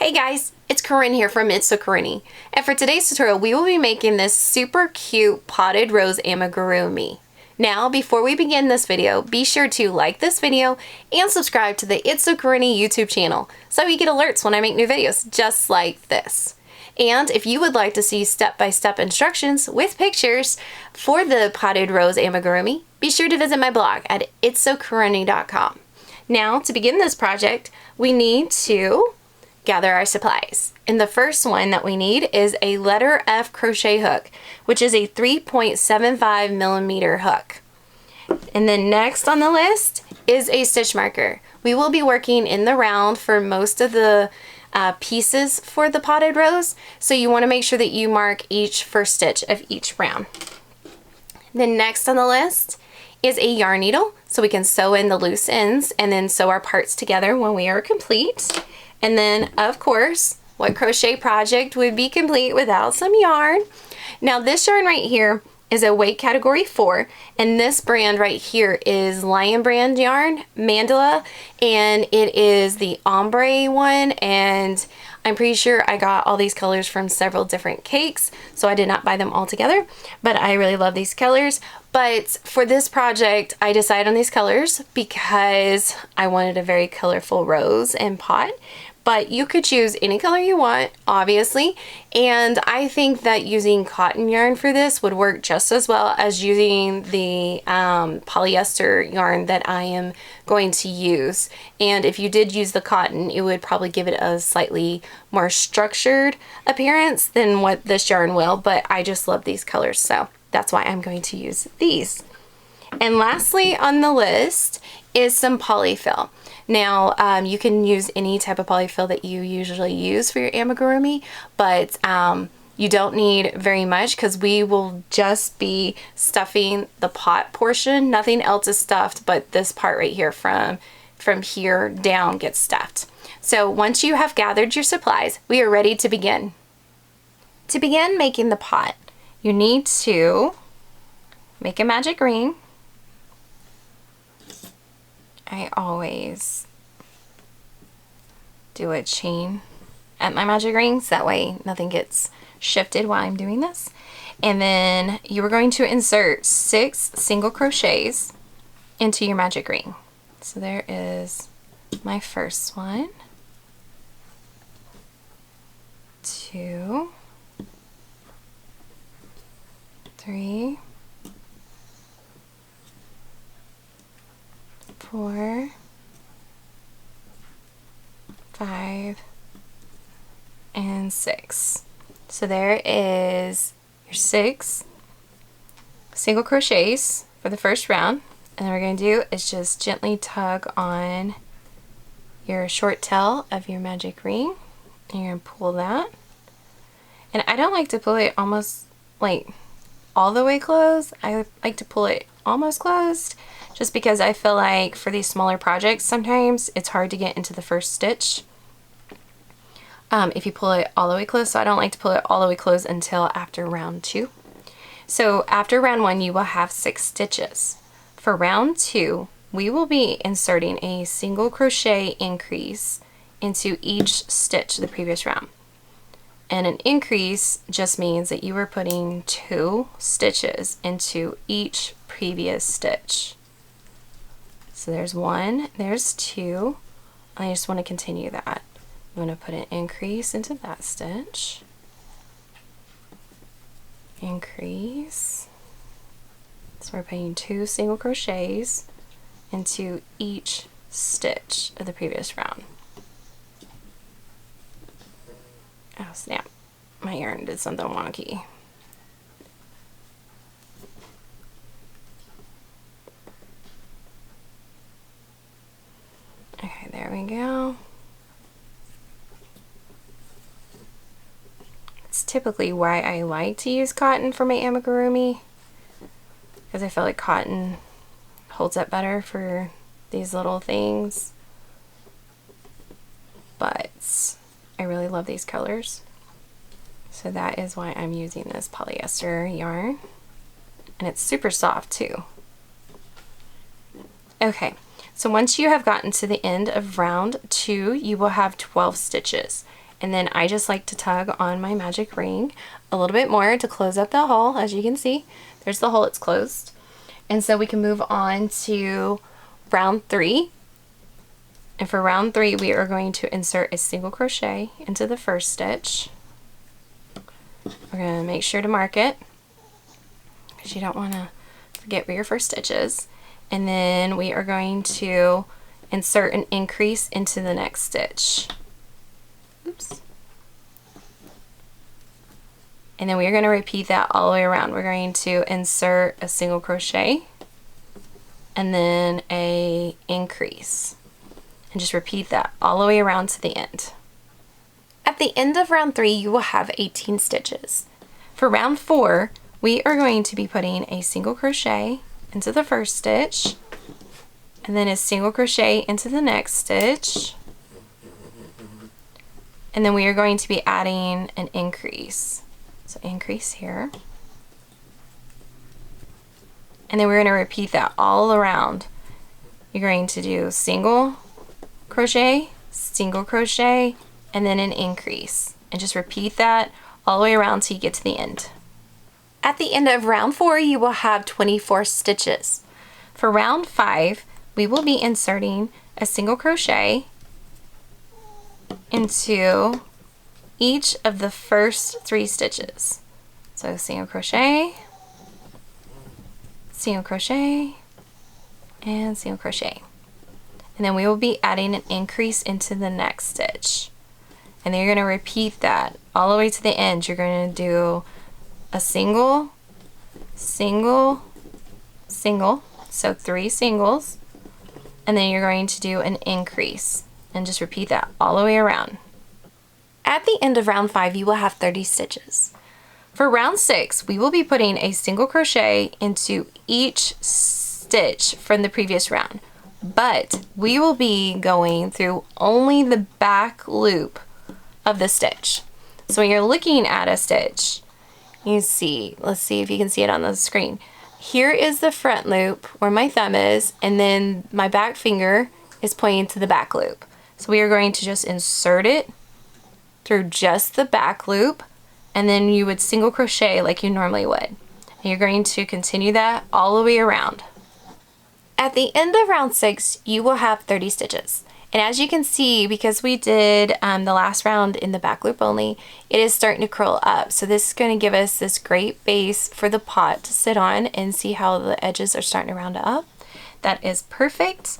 Hey guys, it's Corinne here from It's So Corinne, and for today's tutorial we will be making this super cute potted rose amigurumi. Now before we begin this video, be sure to like this video and subscribe to the It's So Corinne YouTube channel so you get alerts when I make new videos just like this. And if you would like to see step-by-step instructions with pictures for the potted rose amigurumi, be sure to visit my blog at itsocorinne.com. Now to begin this project, we need to gather our supplies. And the first one that we need is a letter F crochet hook, which is a 3.75 millimeter hook. And then next on the list is a stitch marker. We will be working in the round for most of the pieces for the potted rose, so you want to make sure that you mark each first stitch of each round. Then next on the list is a yarn needle, so we can sew in the loose ends and then sew our parts together when we are complete. And then, of course, what crochet project would be complete without some yarn? Now this yarn right here is a weight category 4, and this brand right here is Lion Brand yarn, Mandala, and it is the Ombre one, and I'm pretty sure I got all these colors from several different cakes, so I did not buy them all together, but I really love these colors. But for this project, I decided on these colors because I wanted a very colorful rose and pot. But you could choose any color you want, obviously, and I think that using cotton yarn for this would work just as well as using the polyester yarn that I am going to use. And if you did use the cotton, it would probably give it a slightly more structured appearance than what this yarn will, but I just love these colors, so that's why I'm going to use these. And lastly on the list is some polyfill. Now, you can use any type of polyfill that you usually use for your amigurumi, but you don't need very much because we will just be stuffing the pot portion. Nothing else is stuffed, but this part right here from here down gets stuffed. So once you have gathered your supplies, we are ready to begin. To begin making the pot, you need to make a magic ring. I always do a chain at my magic rings, that way nothing gets shifted while I'm doing this. And then you are going to insert 6 single crochets into your magic ring. So there is my first one, 2, 3, 4, 5, and 6. So there is your 6 single crochets for the first round, and then we're going to do is just gently tug on your short tail of your magic ring, and you're going to pull that. And I don't like to pull it almost like all the way closed. I like to pull it almost closed, just because I feel like for these smaller projects sometimes it's hard to get into the first stitch if you pull it all the way closed. So I don't like to pull it all the way closed until after round 2. So after round 1 you will have 6 stitches. For round 2 we will be inserting a single crochet increase into each stitch of the previous round. And an increase just means that you are putting 2 stitches into each previous stitch. So there's 1, there's 2. I just want to continue that. I'm going to put an increase into that stitch. Increase. So we're putting 2 single crochets into each stitch of the previous round. Oh snap, my yarn did something wonky. Okay, there we go. It's typically why I like to use cotton for my amigurumi, because I feel like cotton holds up better for these little things. But I really love these colors, so that is why I'm using this polyester yarn, and it's super soft too. Okay, so once you have gotten to the end of round 2, you will have 12 stitches. And then I just like to tug on my magic ring a little bit more to close up the hole. As you can see, there's the hole, it's closed. And so we can move on to round 3. And for round 3, we are going to insert a single crochet into the first stitch. We're going to make sure to mark it because you don't want to forget where your first stitch is. And then we are going to insert an increase into the next stitch. Oops. And then we are going to repeat that all the way around. We're going to insert a single crochet and then a increase. And just repeat that all the way around to the end. At the end of round 3, you will have 18 stitches. For round 4, we are going to be putting a single crochet into the first stitch, and then a single crochet into the next stitch, and then we are going to be adding an increase. So increase here. And then we're going to repeat that all around. You're going to do single crochet, single crochet, and then an increase. And just repeat that all the way around till you get to the end. At the end of round 4, you will have 24 stitches. For round 5, we will be inserting a single crochet into each of the first 3 stitches. So single crochet, single crochet, and single crochet. And then we will be adding an increase into the next stitch. And then you're going to repeat that all the way to the end. You're going to do a single, single, single, so 3 singles, and then you're going to do an increase, and just repeat that all the way around. At the end of round 5, you will have 30 stitches. For round 6, we will be putting a single crochet into each stitch from the previous round, but we will be going through only the back loop of the stitch. So when you're looking at a stitch, you see, let's see if you can see it on the screen. Here is the front loop where my thumb is, and then my back finger is pointing to the back loop. So we are going to just insert it through just the back loop, and then you would single crochet like you normally would. And you're going to continue that all the way around. At the end of round 6, you will have 30 stitches. And as you can see, because we did the last round in the back loop only, it is starting to curl up. So this is going to give us this great base for the pot to sit on, and see how the edges are starting to round up. That is perfect.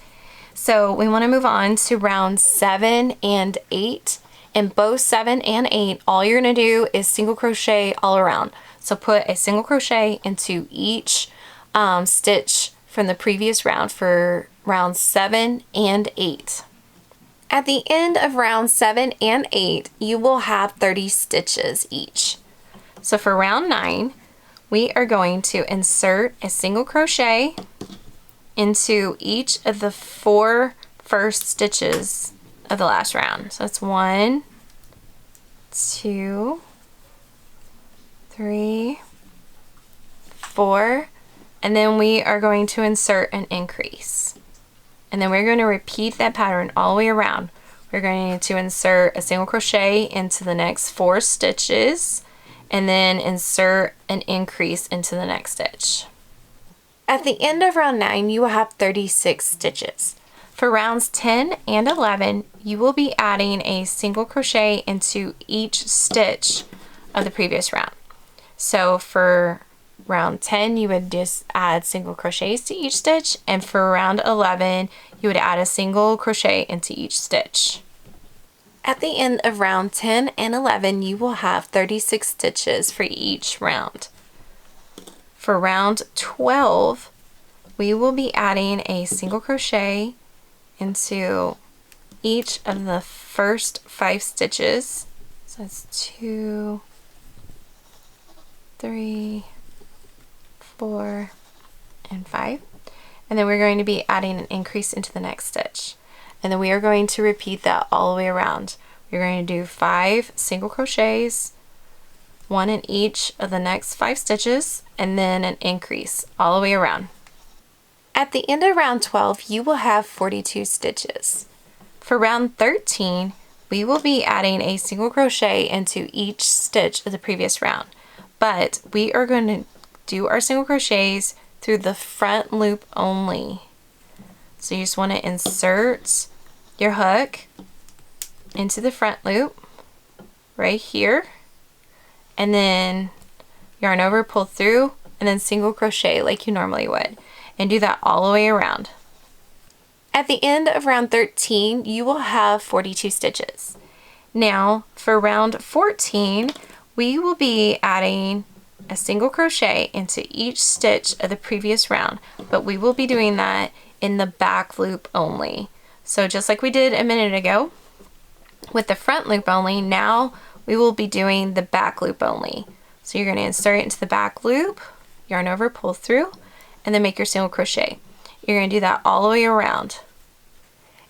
So we want to move on to round 7 and 8. In both 7 and 8, all you're going to do is single crochet all around. So put a single crochet into each stitch from the previous round for round 7 and 8. At the end of round 7 and 8, you will have 30 stitches each. So for round 9, we are going to insert a single crochet into each of the 4 first stitches of the last round. So it's 1, 2, 3, 4, and then we are going to insert an increase. And then we're going to repeat that pattern all the way around. We're going to insert a single crochet into the next 4 stitches, and then insert an increase into the next stitch. At the end of round 9, you will have 36 stitches. For rounds 10 and 11, you will be adding a single crochet into each stitch of the previous round. So for round 10, you would just add single crochets to each stitch, and for round 11, you would add a single crochet into each stitch. At the end of round 10 and 11, you will have 36 stitches for each round. For round 12, we will be adding a single crochet into each of the first 5 stitches. So that's 2, 3, 4, and 5. And then we're going to be adding an increase into the next stitch. And then we are going to repeat that all the way around. We're going to do 5 single crochets, 1 in each of the next 5 stitches, and then an increase all the way around. At the end of round 12, you will have 42 stitches. For round 13, we will be adding a single crochet into each stitch of the previous round, but we are going to do our single crochets through the front loop only. So you just want to insert your hook into the front loop right here, and then yarn over, pull through, and then single crochet like you normally would, and do that all the way around. At the end of round 13, you will have 42 stitches. Now for round 14, we will be adding a single crochet into each stitch of the previous round, but we will be doing that in the back loop only. So just like we did a minute ago with the front loop only, now we will be doing the back loop only. So you're going to insert it into the back loop, yarn over, pull through, and then make your single crochet. You're going to do that all the way around.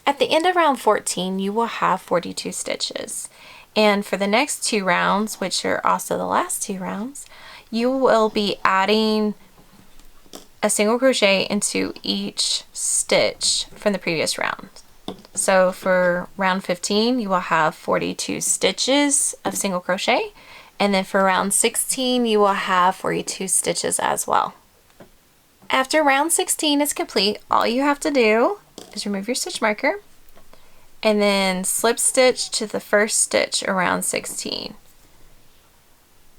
At the end of round 14, you will have 42 stitches. And for the next 2 rounds, which are also the last 2 rounds, you will be adding a single crochet into each stitch from the previous round. So for round 15, you will have 42 stitches of single crochet. And then for round 16, you will have 42 stitches as well. After round 16 is complete, all you have to do is remove your stitch marker and then slip stitch to the first stitch around 16.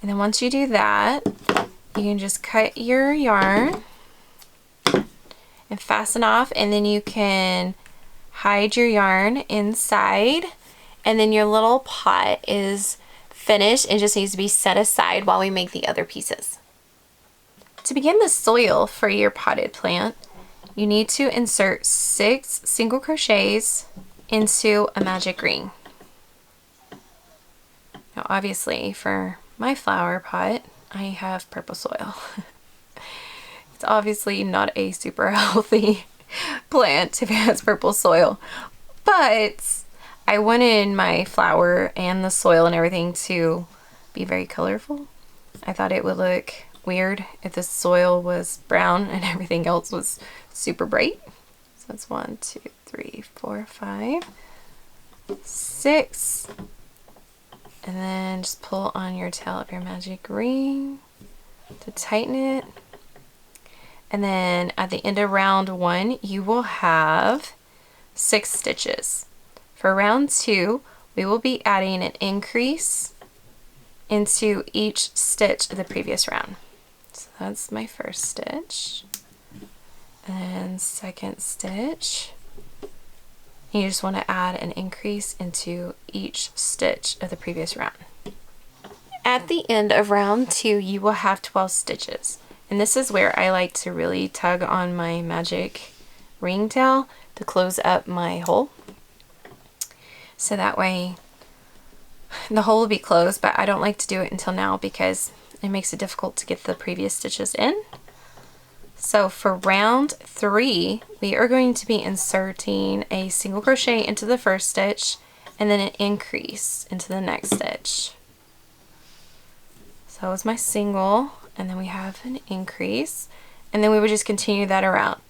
And then once you do that, you can just cut your yarn and fasten off, and then you can hide your yarn inside, and then your little pot is finished and just needs to be set aside while we make the other pieces. To begin the soil for your potted plant, you need to insert 6 single crochets into a magic ring. Now obviously for my flower pot, I have purple soil. It's obviously not a super healthy plant if it has purple soil, but I wanted my flower and the soil and everything to be very colorful. I thought it would look weird if the soil was brown and everything else was super bright. So that's 1, 2, 3, 4, 5, 6, and then just pull on your tail of your magic ring to tighten it. And then at the end of round 1, you will have 6 stitches. For round 2, we will be adding an increase into each stitch of the previous round. So that's my first stitch, and then second stitch. You just want to add an increase into each stitch of the previous round. At the end of round 2, you will have 12 stitches. And this is where I like to really tug on my magic ring tail to close up my hole. So that way the hole will be closed, but I don't like to do it until now because it makes it difficult to get the previous stitches in. So for round 3, we are going to be inserting a single crochet into the first stitch and then an increase into the next stitch. So it's my single, and then we have an increase, and then we would just continue that around.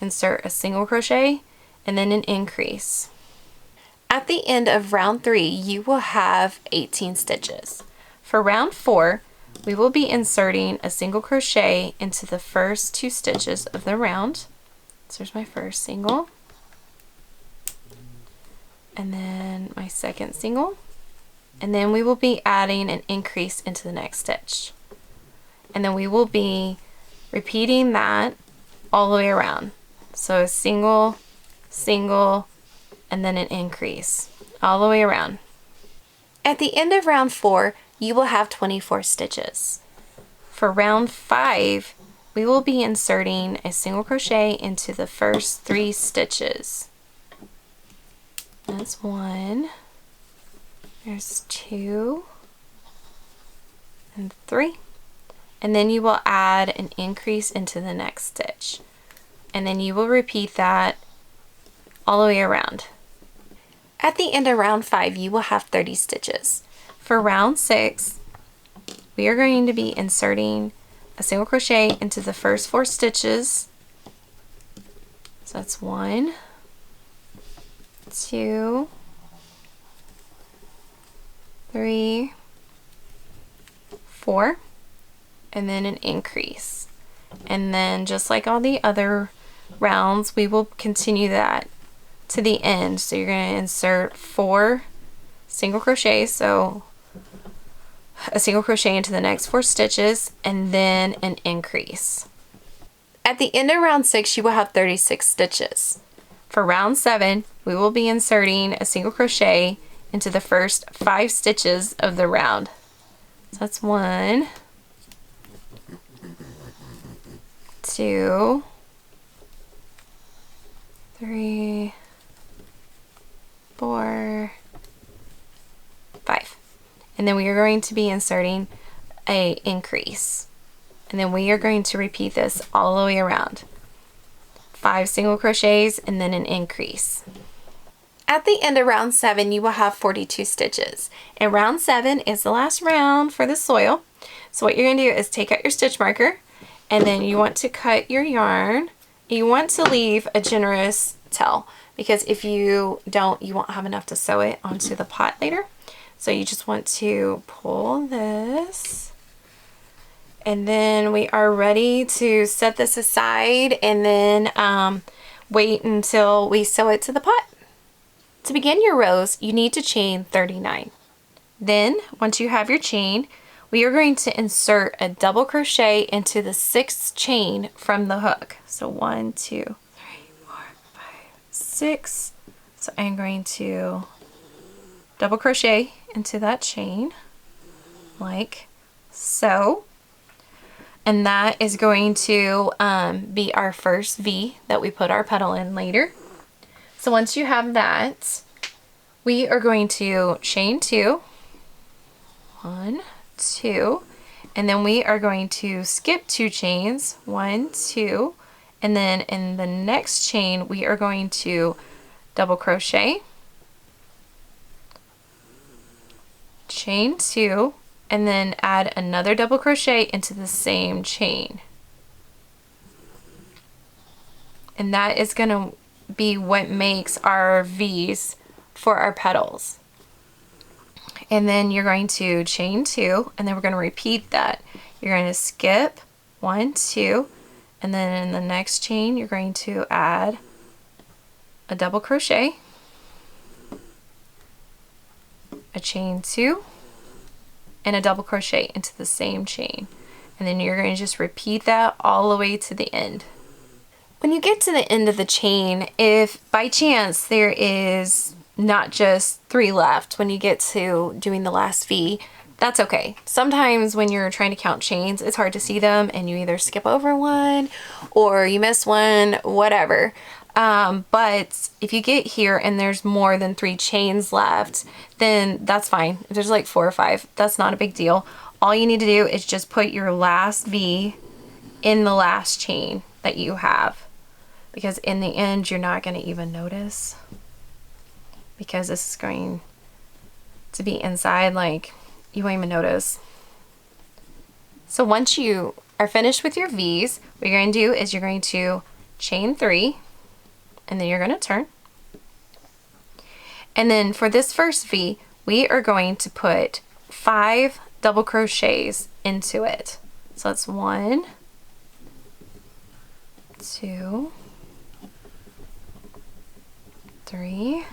Insert a single crochet and then an increase. At the end of round 3, you will have 18 stitches. For round 4, we will be inserting a single crochet into the first 2 stitches of the round. So there's my first single, and then my second single, and then we will be adding an increase into the next stitch. And then we will be repeating that all the way around. So a single, single, and then an increase all the way around. At the end of round 4, you will have 24 stitches. For round 5, we will be inserting a single crochet into the first 3 stitches. That's 1, there's 2, and 3. And then you will add an increase into the next stitch. And then you will repeat that all the way around. At the end of round 5, you will have 30 stitches. For round 6, we are going to be inserting a single crochet into the first 4 stitches. So that's 1, 2, 3, 4, and then an increase. And then just like all the other rounds, we will continue that to the end. So you're going to insert 4 single crochets, so a single crochet into the next 4 stitches, and then an increase. At the end of round 6, you will have 36 stitches. For round 7, we will be inserting a single crochet into the first 5 stitches of the round. So that's 1, 2, 3, 4, 5. And then we are going to be inserting a increase. And then we are going to repeat this all the way around. 5 single crochets and then an increase. At the end of round 7, you will have 42 stitches. And round 7 is the last round for the soil. So what you're going to do is take out your stitch marker, and then you want to cut your yarn. You want to leave a generous tail, because if you don't, you won't have enough to sew it onto the pot later. So you just want to pull this, and then we are ready to set this aside and then wait until we sew it to the pot. To begin your rows, you need to chain 39. Then, once you have your chain, we are going to insert a double crochet into the 6th chain from the hook. So 1, 2, 3, 4, 5, 6. So I'm going to double crochet into that chain like so. And that is going to be our first V that we put our petal in later. So once you have that, we are going to chain 2, 1, 2, and then we are going to skip 2 chains, 1, 2, and then in the next chain we are going to double crochet, chain 2, and then add another double crochet into the same chain. And that is going to be what makes our V's for our petals. And then you're going to chain 2, and then we're going to repeat that. You're going to skip 1, 2, and then in the next chain you're going to add a double crochet, a chain 2, and a double crochet into the same chain. And then you're going to just repeat that all the way to the end. When you get to the end of the chain, if by chance there is not just 3 left when you get to doing the last V, that's okay. Sometimes when you're trying to count chains, it's hard to see them and you either skip over one or you miss one, whatever. But if you get here and there's more than 3 chains left, then that's fine. If there's like 4 or 5, that's not a big deal. All you need to do is just put your last V in the last chain that you have, because in the end you're not going to even notice, because this is going to be inside, like you won't even notice. So once you are finished with your V's, what you're going to do is you're going to chain 3, and then you're going to turn. And then for this first V, we are going to put 5 double crochets into it. So that's 1, 2, 3,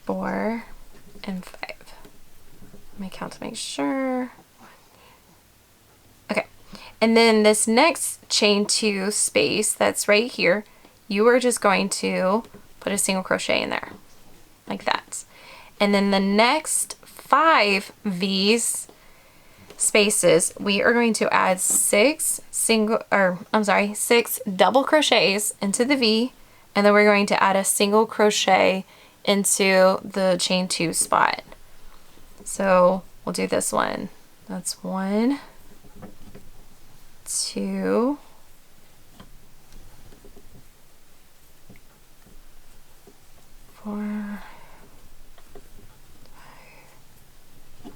4, and 5. Let me count to make sure. Okay. And then this next chain 2 space that's right here, you are just going to put a single crochet in there like that. And then the next 5 V's spaces, we are going to add 6 double crochets into the V, and then we're going to add a single crochet into the chain 2 spot. So we'll do this one. That's 1, 2, 4, 5.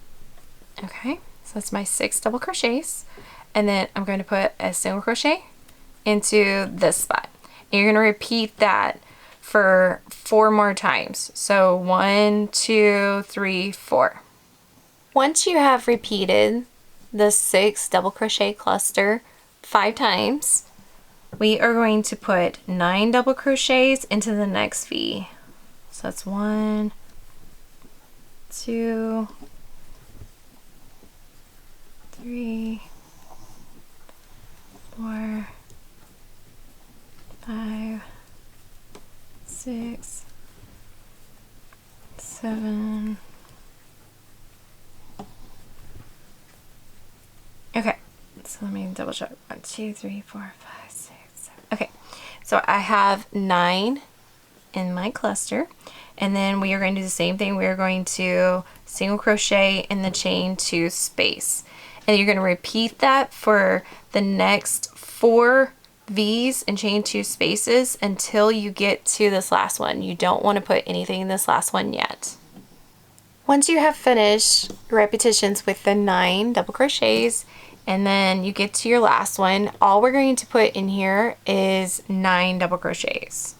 Okay, so that's my 6 double crochets, and then I'm going to put a single crochet into this spot. And you're going to repeat that for 4 more times. So 1, 2, 3, 4. Once you have repeated the 6 double crochet cluster 5 times, we are going to put 9 double crochets into the next V. So that's 1, 2, 3, 4, 5, 6, 7. Okay, so let me double check. 1, 2, 3, 4, 5, 6, 7. Okay, so I have 9 in my cluster, and then we are going to do the same thing. We are going to single crochet in the chain 2 space, and you're going to repeat that for the next 4 V's and chain 2 spaces until you get to this last one. You don't want to put anything in this last one yet. Once you have finished repetitions with the 9 double crochets and then you get to your last one, all we're going to put in here is 9 double crochets.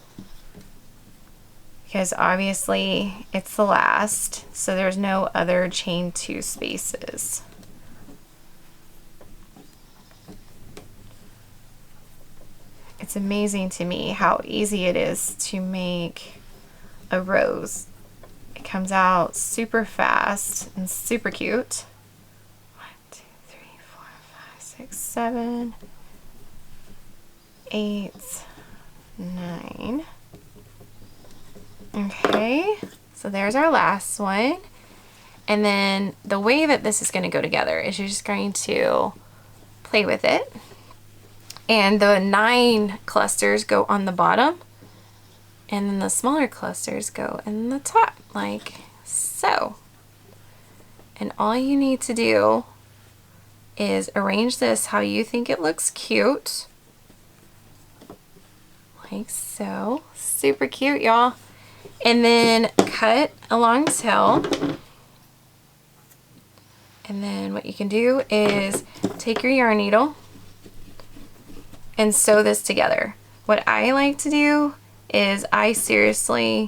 Because obviously it's the last, so there's no other chain 2 spaces. It's amazing to me how easy it is to make a rose. It comes out super fast and super cute. 1, 2, 3, 4, 5, 6, 7, 8, 9. Okay, so there's our last one. And then the way that this is going to go together is you're just going to play with it. And the 9 clusters go on the bottom, and then the smaller clusters go in the top, like so. And all you need to do is arrange this how you think it looks cute. Like so. Super cute, y'all. And then cut a long tail. And then what you can do is take your yarn needle and sew this together. What I like to do is I just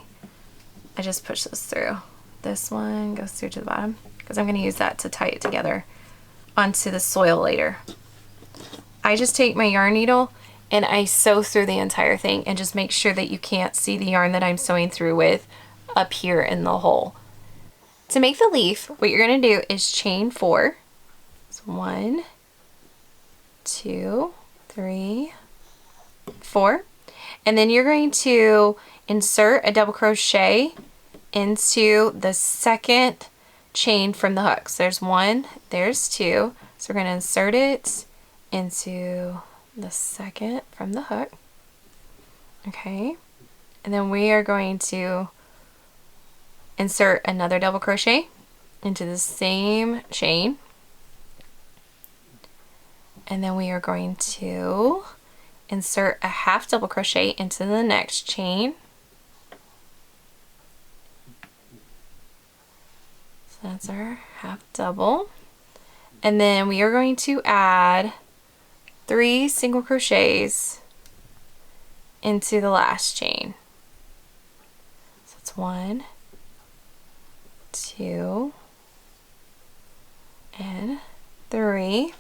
push this through. This one goes through to the bottom because I'm going to use that to tie it together onto the soil later. I just take my yarn needle and I sew through the entire thing and just make sure that you can't see the yarn that I'm sewing through with up here in the hole. To make the leaf, what you're going to do is chain 4. So 1, 2, 3, 4, and then you're going to insert a double crochet into the second chain from the hook. So there's 1, there's 2, so we're going to insert it into the second from the hook. Okay, and then we are going to insert another double crochet into the same chain. And then we are going to insert a half double crochet into the next chain. So that's our half double. And then we are going to add 3 single crochets into the last chain. So it's 1, 2, and 3.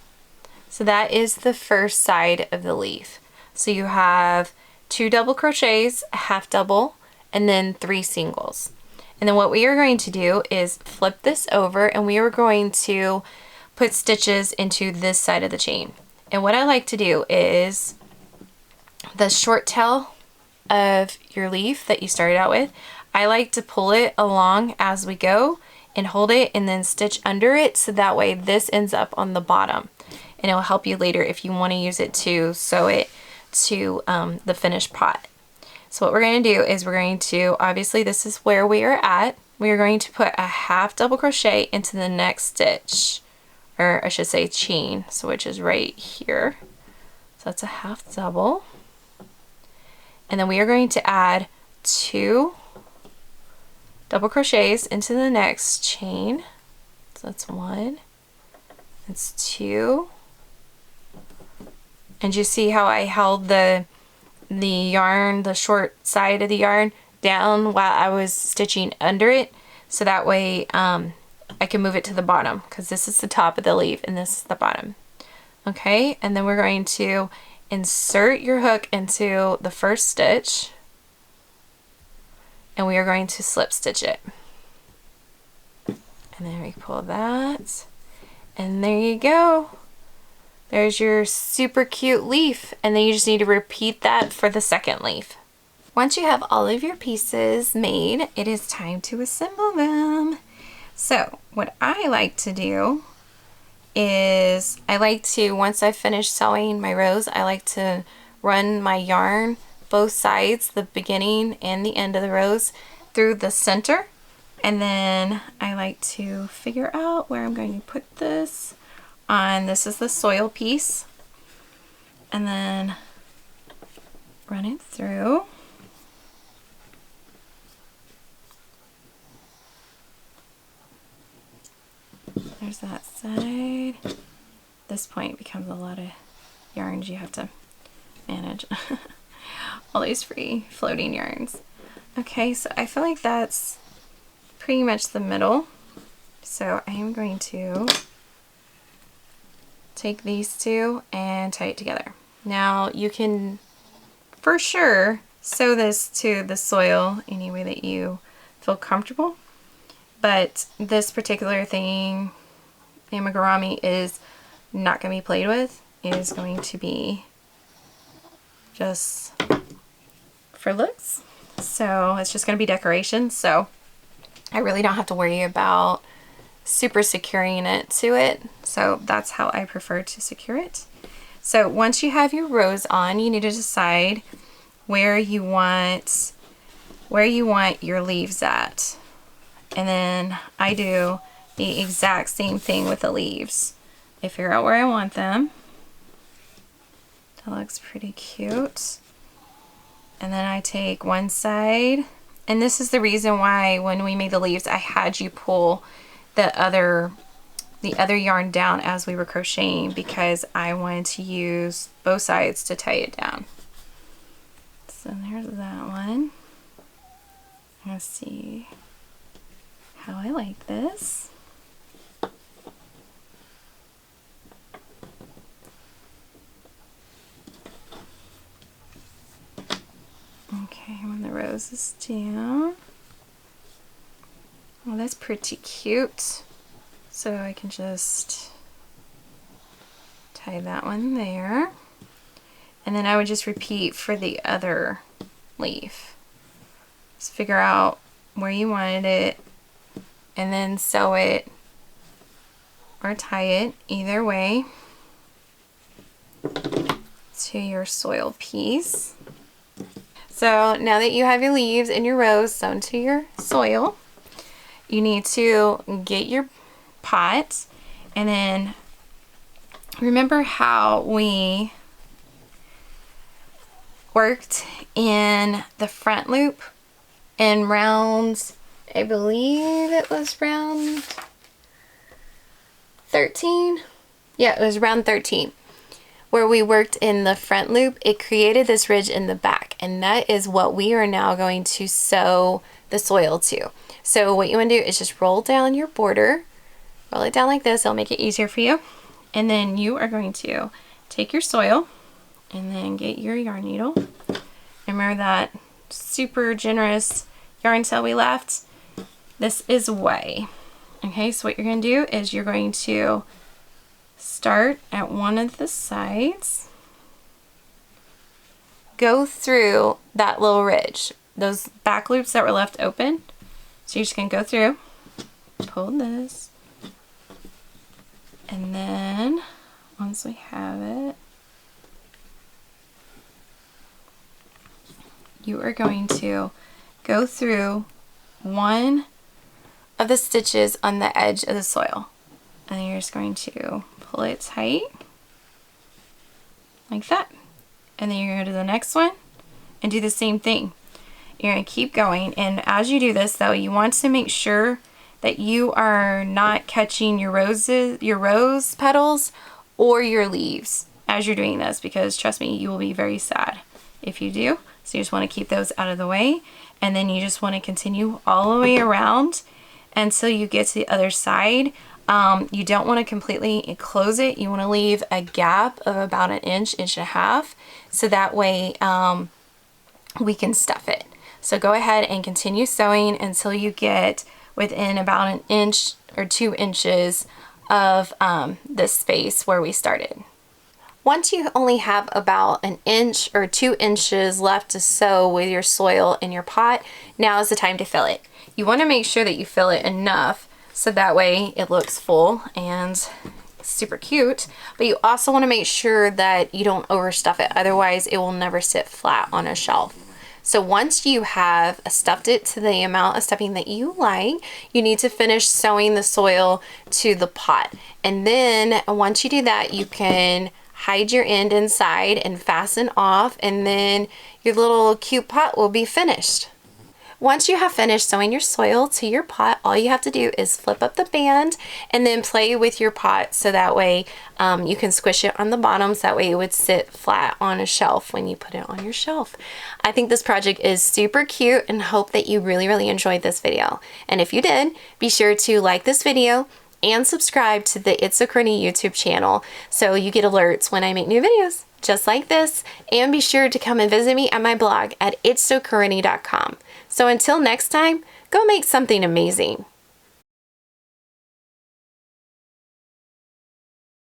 So that is the first side of the leaf. So you have 2 double crochets, a half double, and then 3 singles. And then what we are going to do is flip this over and we are going to put stitches into this side of the chain. And what I like to do is the short tail of your leaf that you started out with, I like to pull it along as we go and hold it and then stitch under it so that way this ends up on the bottom. And it will help you later if you want to use it to sew it to the finished pot. So what we're going to do is we're going to, obviously this is where we are at, we are going to put a half double crochet into the next stitch, or I should say chain, so which is right here. So that's a half double. And then we are going to add 2 double crochets into the next chain. So that's 1, that's 2. And you see how I held the the yarn, the short side of the yarn, down while I was stitching under it, so that way I can move it to the bottom, because this is the top of the leaf and this is the bottom. Okay, and then we're going to insert your hook into the first stitch, and we are going to slip stitch it. And then we pull that, and there you go. There's your super cute leaf, and then you just need to repeat that for the second leaf. Once you have all of your pieces made, it is time to assemble them. So what I like to do is once I finish sewing my rows, I like to run my yarn both sides, the beginning and the end of the rows, through the center. And then I like to figure out where I'm going to put this on. This is the soil piece. And then run it through. There's that side. This point becomes a lot of yarns you have to manage. All these free floating yarns. Okay, so I feel like that's pretty much the middle. So I am going to take these two and tie it together. Now you can for sure sew this to the soil any way that you feel comfortable. But this particular thing, Amigurumi, is not going to be played with. It is going to be just for looks. So it's just going to be decoration. So I really don't have to worry about super securing it to it. So that's how I prefer to secure it. So once you have your rows on, you need to decide where you want your leaves at. And then I do the exact same thing with the leaves. I figure out where I want them. That looks pretty cute. And then I take one side, and this is the reason why when we made the leaves I had you pull the other yarn down as we were crocheting, because I wanted to use both sides to tie it down. So there's that one. Let's see how I like this. Okay, when the rose is down. Well, that's pretty cute. So I can just tie that one there. And then I would just repeat for the other leaf. Just figure out where you wanted it, and then sew it or tie it, either way, to your soil piece. So now that you have your leaves and your rows sewn to your soil, you need to get your pot, and then remember how we worked in the front loop in round, I believe it was round 13. Yeah, it was round 13. Where we worked in the front loop, it created this ridge in the back, and that is what we are now going to sew the soil to. So what you want to do is just roll down your border, roll it down like this, it'll make it easier for you. And then you are going to take your soil and then get your yarn needle. Remember that super generous yarn tail we left? This is why. Okay, so what you're going to do is you're going to start at one of the sides, go through that little ridge, those back loops that were left open. So you're just going to go through, pull this, and then once we have it, you are going to go through one of the stitches on the edge of the soil, and then you're just going to pull it tight like that, and then you're going to go to the next one and do the same thing. You're going to keep going, and as you do this though, you want to make sure that you are not catching your rose petals or your leaves as you're doing this, because trust me, you will be very sad if you do. So you just want to keep those out of the way. And then you just want to continue all the way around until you get to the other side. You don't want to completely close it. You want to leave a gap of about an inch, inch and a half, so that way we can stuff it. So go ahead and continue sewing until you get within about an inch or 2 inches of this space where we started. Once you only have about an inch or 2 inches left to sew with your soil in your pot, now is the time to fill it. You want to make sure that you fill it enough so that way it looks full and super cute, but you also want to make sure that you don't overstuff it, otherwise it will never sit flat on a shelf. So once you have stuffed it to the amount of stuffing that you like, you need to finish sewing the soil to the pot. And then once you do that, you can hide your end inside and fasten off, and then your little cute pot will be finished. Once you have finished sewing your soil to your pot, all you have to do is flip up the band and then play with your pot so that way you can squish it on the bottom so that way it would sit flat on a shelf when you put it on your shelf. I think this project is super cute and hope that you really enjoyed this video. And if you did, be sure to like this video and subscribe to the It's So Crony YouTube channel so you get alerts when I make new videos just like this, and be sure to come and visit me at my blog at itsocrony.com. So until next time, go make something amazing.